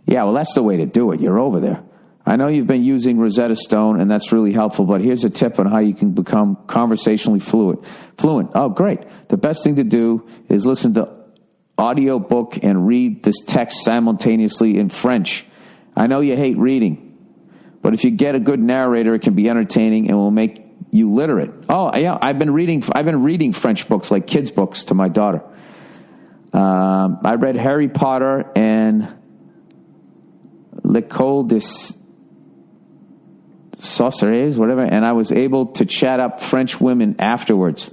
Yeah, well, that's the way to do it. You're over there. I know you've been using Rosetta Stone, and that's really helpful, but here's a tip on how you can become conversationally fluent. Oh, great. The best thing to do is listen to audiobook and read this text simultaneously in French. I know you hate reading, but if you get a good narrator, it can be entertaining and will make you literate. Oh, yeah, I've been reading French books, like kids' books, to my daughter. I read Harry Potter and L'École des Sorciers, whatever, and I was able to chat up French women afterwards.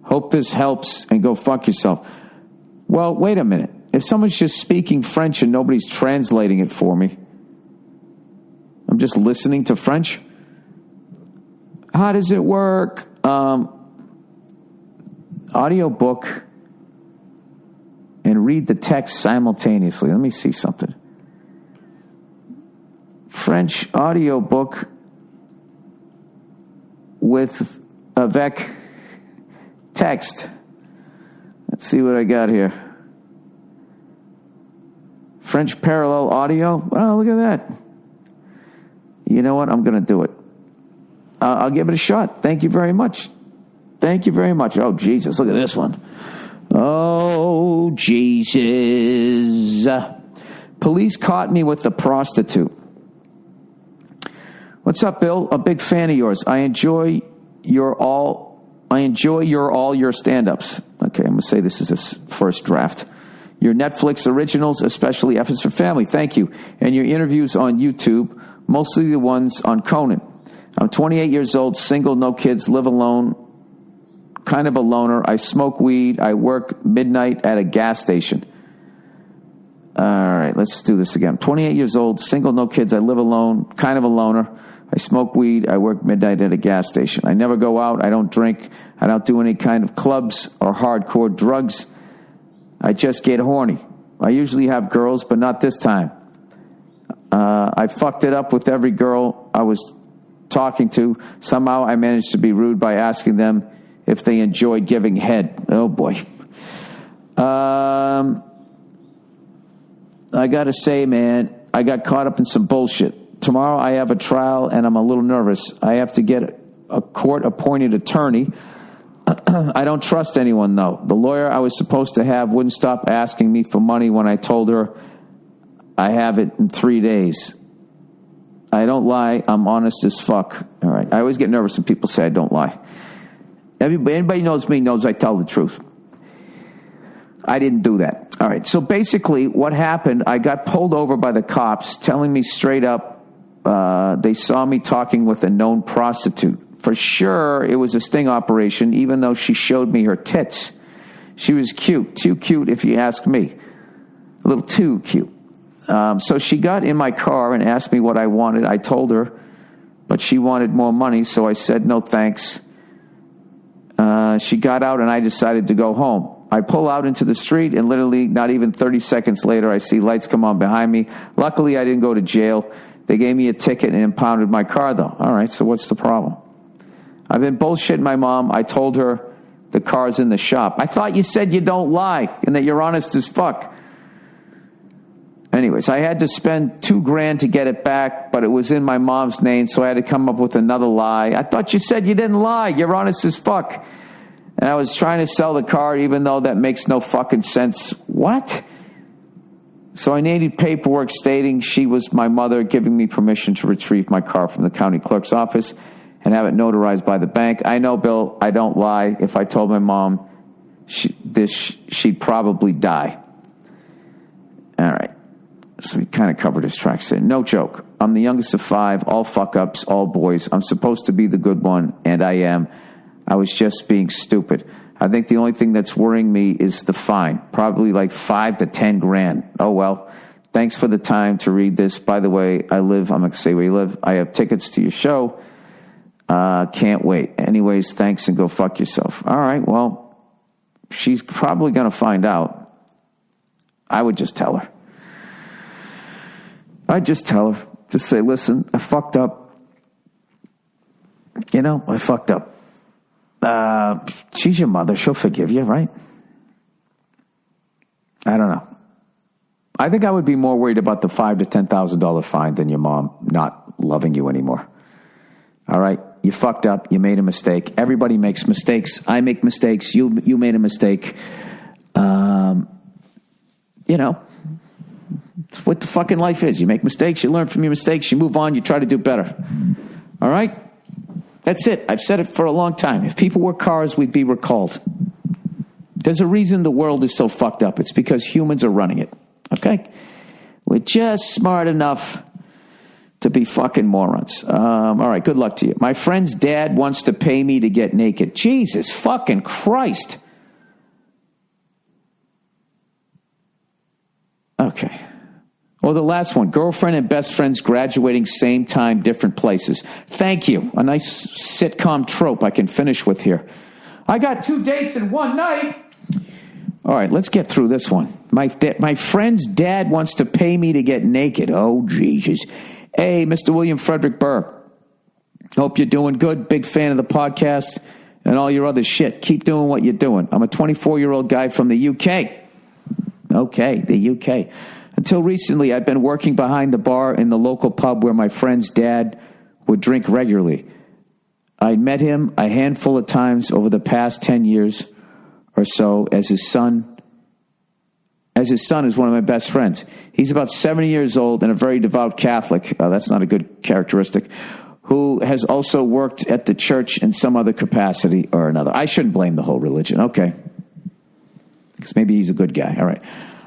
Hope this helps, and go fuck yourself. Well, wait a minute. If someone's just speaking French and nobody's translating it for me, I'm just listening to French. How does it work? Audiobook and read the text simultaneously. Let me see something. French audiobook with avec text. Let's see what I got here. French parallel audio. Oh, look at that. You know what? I'm going to do it. I'll give it a shot. Thank you very much. Thank you very much. Oh, Jesus. Look at this one. Oh, Jesus. Police caught me with the prostitute. What's up, Bill? A big fan of yours. I enjoy your stand-ups. Okay, I'm going to say this is a first draft. Your Netflix originals, especially F is for Family. Thank you. And your interviews on YouTube, mostly the ones on Conan. I'm 28 years old, single, no kids, live alone, kind of a loner. I smoke weed. I work midnight at a gas station. All right, let's do this again. 28 years old, single, no kids. I live alone, kind of a loner. I smoke weed. I work midnight at a gas station. I never go out. I don't drink. I don't do any kind of clubs or hardcore drugs. I just get horny. I usually have girls, but not this time. I fucked it up with every girl I was talking to. Somehow I managed to be rude by asking them if they enjoyed giving head. Oh, boy. I got to say, man, I got caught up in some bullshit. Tomorrow I have a trial, and I'm a little nervous. I have to get a court-appointed attorney. I don't trust anyone, though. The lawyer I was supposed to have wouldn't stop asking me for money when I told her I have it in 3 days. I don't lie. I'm honest as fuck. All right. I always get nervous when people say I don't lie. Anybody knows me knows I tell the truth. I didn't do that. All right. So basically what happened, I got pulled over by the cops telling me straight up they saw me talking with a known prostitute. For sure, it was a sting operation, even though she showed me her tits. She was cute. Too cute, if you ask me. A little too cute. So she got in my car and asked me what I wanted. I told her, but she wanted more money, so I said no thanks. She got out, and I decided to go home. I pull out into the street, and literally not even 30 seconds later, I see lights come on behind me. Luckily, I didn't go to jail. They gave me a ticket and impounded my car, though. All right, so what's the problem? I've been bullshitting my mom. I told her the car's in the shop. I thought you said you don't lie and that you're honest as fuck. Anyways, I had to spend $2,000 to get it back, but it was in my mom's name, so I had to come up with another lie. I thought you said you didn't lie. You're honest as fuck. And I was trying to sell the car, even though that makes no fucking sense. What? So I needed paperwork stating she was my mother, giving me permission to retrieve my car from the county clerk's office and have it notarized by the bank. I know, Bill, I don't lie. If I told my mom she'd probably die. All right. So we kind of covered his tracks there. No joke. I'm the youngest of 5, all fuck-ups, all boys. I'm supposed to be the good one, and I am. I was just being stupid. I think the only thing that's worrying me is the fine. Probably like $5,000 to $10,000. Oh, well. Thanks for the time to read this. By the way, I'm going to say where you live. I have tickets to your show. Can't wait. Anyways, thanks and go fuck yourself. All right, well, she's probably going to find out. I would just tell her. I'd just tell her. Just say, listen, I fucked up. I fucked up. She's your mother. She'll forgive you, right? I don't know. I think I would be more worried about the $5,000 to $10,000 fine than your mom not loving you anymore. All right? You fucked up. You made a mistake. Everybody makes mistakes. I make mistakes. You made a mistake. It's what the fucking life is. You make mistakes. You learn from your mistakes. You move on. You try to do better. All right? That's it. I've said it for a long time. If people were cars, we'd be recalled. There's a reason the world is so fucked up. It's because humans are running it. Okay? We're just smart enough to be fucking morons. All right, good luck to you. My friend's dad wants to pay me to get naked. Jesus fucking Christ. Okay. Or the last one. Girlfriend and best friends graduating same time, different places. Thank you. A nice sitcom trope I can finish with here. I got 2 dates in one night. All right, let's get through this one. My friend's dad wants to pay me to get naked. Oh, Jesus. Hey, Mr. William Frederick Burr. Hope you're doing good. Big fan of the podcast and all your other shit. Keep doing what you're doing. I'm a 24-year-old guy from the UK. Okay, the UK. Until recently, I've been working behind the bar in the local pub where my friend's dad would drink regularly. I met him a handful of times over the past 10 years or so as his son is one of my best friends. He's about 70 years old and a very devout Catholic. That's not a good characteristic. Who has also worked at the church in some other capacity or another. I shouldn't blame the whole religion. Okay. Because maybe he's a good guy. All right.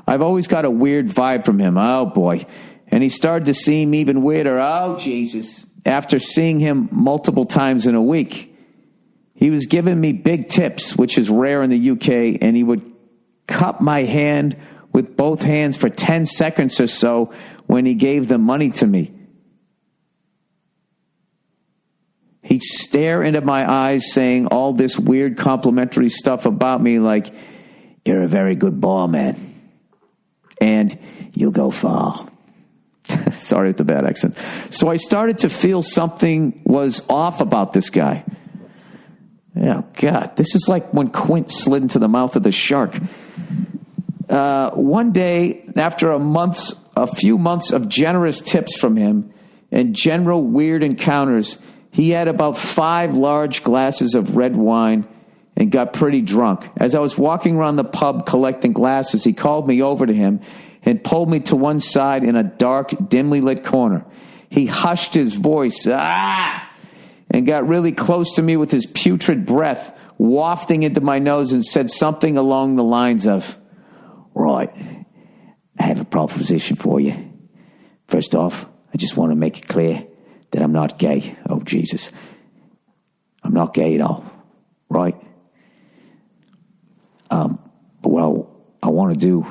I've always got a weird vibe from him. Oh, boy. And he started to seem even weirder. Oh, Jesus. After seeing him multiple times in a week. He was giving me big tips, which is rare in the UK, and he would cup my hand with both hands for 10 seconds or so when he gave the money to me. He'd stare into my eyes saying all this weird complimentary stuff about me like, "You're a very good ball man. And you'll go far." Sorry with the bad accent. So I started to feel something was off about this guy. Oh, God. This is like when Quint slid into the mouth of the shark. One day, after a few months of generous tips from him and general weird encounters, he had about 5 large glasses of red wine and got pretty drunk. As I was walking around the pub collecting glasses, he called me over to him and pulled me to one side in a dark, dimly lit corner. He hushed his voice, and got really close to me with his putrid breath wafting into my nose and said something along the lines of, "Right, I have a proposition for you. First off, I just want to make it clear that I'm not gay." Oh, Jesus. I'm not gay at all, right? But what I want to do,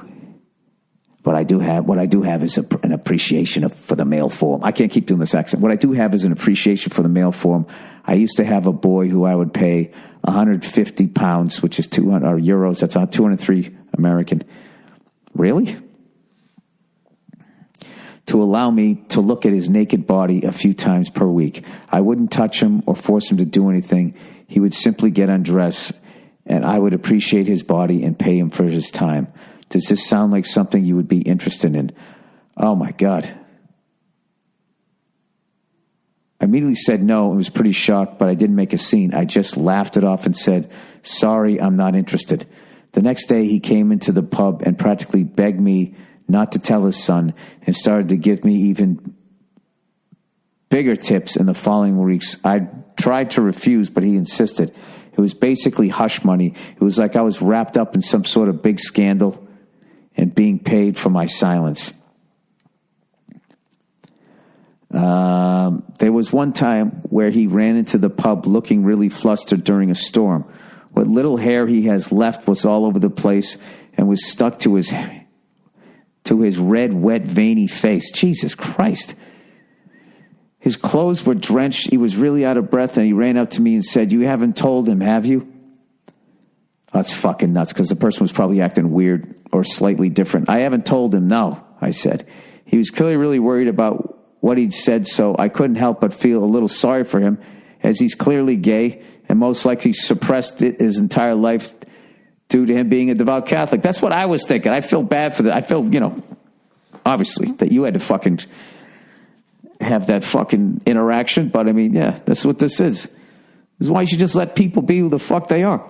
what I do have is an appreciation for the male form. I can't keep doing this accent. What I do have is an appreciation for the male form. I used to have a boy who I would pay 150 pounds, which is 200 or euros. That's 203 American. Really? To allow me to look at his naked body a few times per week. I wouldn't touch him or force him to do anything. He would simply get undressed, and I would appreciate his body and pay him for his time. Does this sound like something you would be interested in? Oh, my God. I immediately said no and was pretty shocked, but I didn't make a scene. I just laughed it off and said, "Sorry, I'm not interested." The next day, he came into the pub and practically begged me not to tell his son and started to give me even bigger tips in the following weeks. I tried to refuse, but he insisted. It was basically hush money. It was like I was wrapped up in some sort of big scandal and being paid for my silence. There was one time where he ran into the pub looking really flustered during a storm. What little hair he has left was all over the place and was stuck to his red, wet, veiny face. Jesus Christ. His clothes were drenched. He was really out of breath, and he ran up to me and said, "You haven't told him, have you?" That's fucking nuts, because the person was probably acting weird or slightly different. "I haven't told him, no," I said. He was clearly really worried about what he'd said, so I couldn't help but feel a little sorry for him, as he's clearly gay and most likely suppressed it his entire life due to him being a devout Catholic. That's what I was thinking. I feel bad for that. I feel, obviously, that you had to fucking have that fucking interaction, but I mean, yeah, that's what this is. This is why you should just let people be who the fuck they are.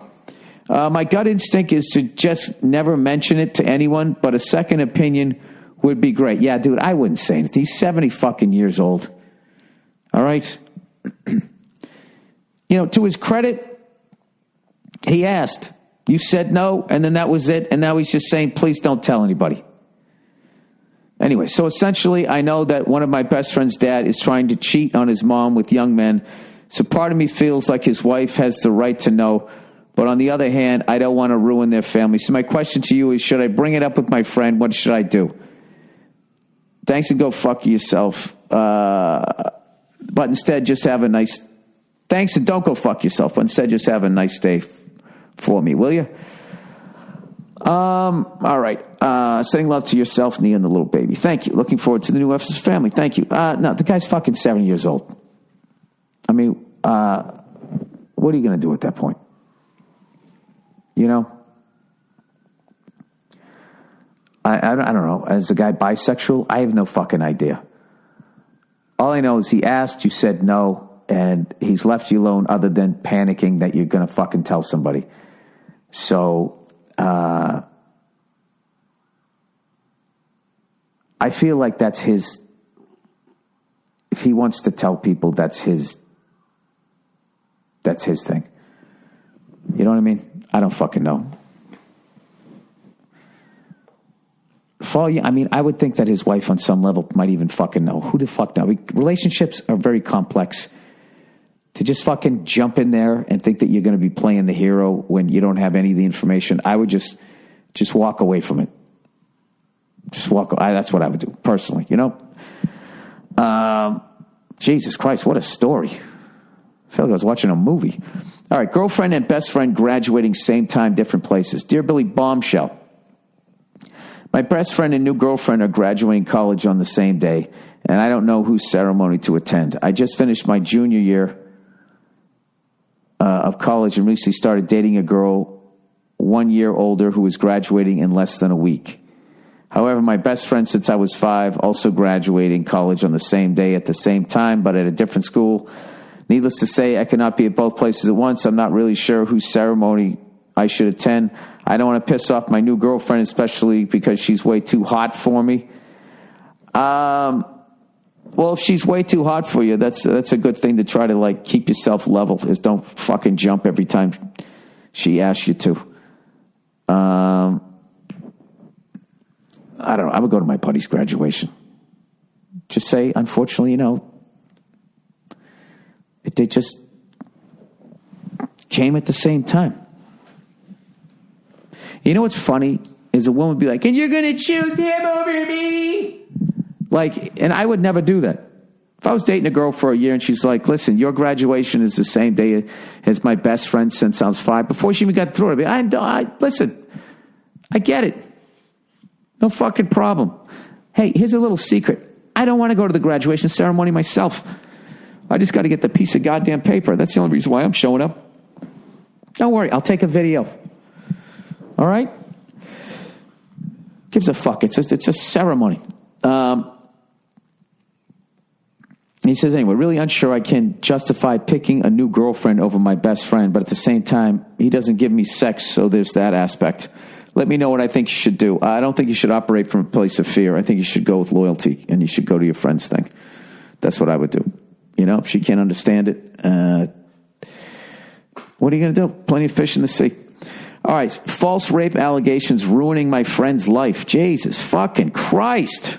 My gut instinct is to just never mention it to anyone, but a second opinion would be great. Yeah, dude, I wouldn't say anything. He's 70 fucking years old. All right? To his credit, he asked. You said no, and then that was it, and now he's just saying, please don't tell anybody. Anyway, so essentially, I know that one of my best friend's dad is trying to cheat on his mom with young men, so part of me feels like his wife has the right to know, but on the other hand, I don't want to ruin their family. So my question to you is, should I bring it up with my friend? What should I do? Thanks and go fuck yourself. But instead, just have a nice... Thanks and don't go fuck yourself, but instead just have a nice day for me, will you? All right. Sending love to yourself, Nia, and the little baby. Thank you. Looking forward to the new episode's family. Thank you. No, the guy's fucking 70 years old. I mean, what are you going to do at that point? I don't know. Is the guy bisexual? I have no fucking idea. All I know is he asked, you said no, and he's left you alone other than panicking that you're going to fucking tell somebody. So, I feel like that's his, if he wants to tell people, that's his thing. You know what I mean? I don't fucking know. I would think that his wife on some level might even fucking know. Who the fuck knows? Relationships are very complex. To just fucking jump in there and think that you're going to be playing the hero when you don't have any of the information, I would just walk away from it. Just walk. That's what I would do personally, Jesus Christ, what a story. I feel like I was watching a movie. All right, girlfriend and best friend graduating same time, different places. Dear Billy, bombshell. My best friend and new girlfriend are graduating college on the same day, and I don't know whose ceremony to attend. I just finished my junior year of college and recently started dating a girl 1 year older who is graduating in less than a week. However, my best friend since I was 5, also graduating college on the same day at the same time, but at a different school. Needless to say, I cannot be at both places at once. I'm not really sure whose ceremony I should attend. I don't want to piss off my new girlfriend, especially because she's way too hot for me. Well, if she's way too hot for you, that's a good thing to try to keep yourself level. Is don't fucking jump every time she asks you to. I don't know. I would go to my buddy's graduation. Just say, unfortunately, they just came at the same time. You know what's funny is a woman would be like, and you're going to choose him over me? And I would never do that. If I was dating a girl for a year and she's like, listen, your graduation is the same day as my best friend since I was 5, before she even got through it, listen, I get it. No fucking problem. Hey, here's a little secret. I don't want to go to the graduation ceremony myself. I just got to get the piece of goddamn paper. That's the only reason why I'm showing up. Don't worry. I'll take a video. All right? Gives a fuck. It's a ceremony. He says, anyway, really unsure I can justify picking a new girlfriend over my best friend, but at the same time, he doesn't give me sex, so there's that aspect. Let me know what I think you should do. I don't think you should operate from a place of fear. I think you should go with loyalty, and you should go to your friend's thing. That's what I would do. If she can't understand it, what are you going to do? Plenty of fish in the sea. All right, false rape allegations ruining my friend's life. Jesus fucking Christ.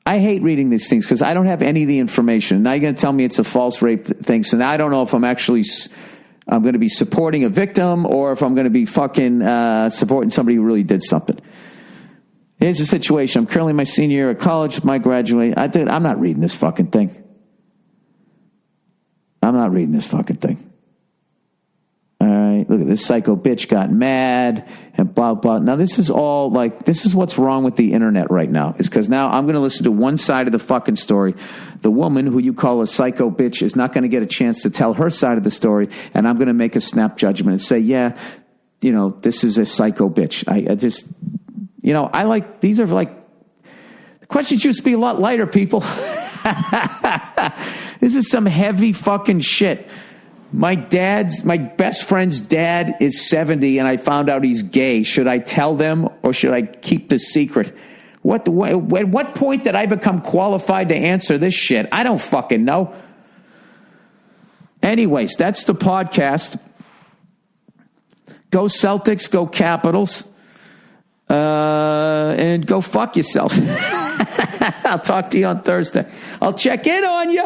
I hate reading these things because I don't have any of the information. Now you're going to tell me it's a false rape thing, so now I don't know if I'm going to be supporting a victim or if I'm going to be fucking supporting somebody who really did something. Here's the situation. I'm currently in my senior year of college. My graduate. I'm not reading this fucking thing. I'm not reading this fucking thing. All right. Look at this psycho bitch got mad and blah, blah. Now this is all this is what's wrong with the internet right now, is because now I'm going to listen to one side of the fucking story. The woman who you call a psycho bitch is not going to get a chance to tell her side of the story. And I'm going to make a snap judgment and say, yeah, this is a psycho bitch. I just, these are the questions used to be a lot lighter, people. This is some heavy fucking shit. My best friend's dad is 70 and I found out he's gay. Should I tell them or should I keep the secret? At what point did I become qualified to answer this shit? I don't fucking know. Anyways, that's the podcast. Go Celtics, go Capitals, and go fuck yourselves. I'll talk to you on Thursday. I'll check in on you.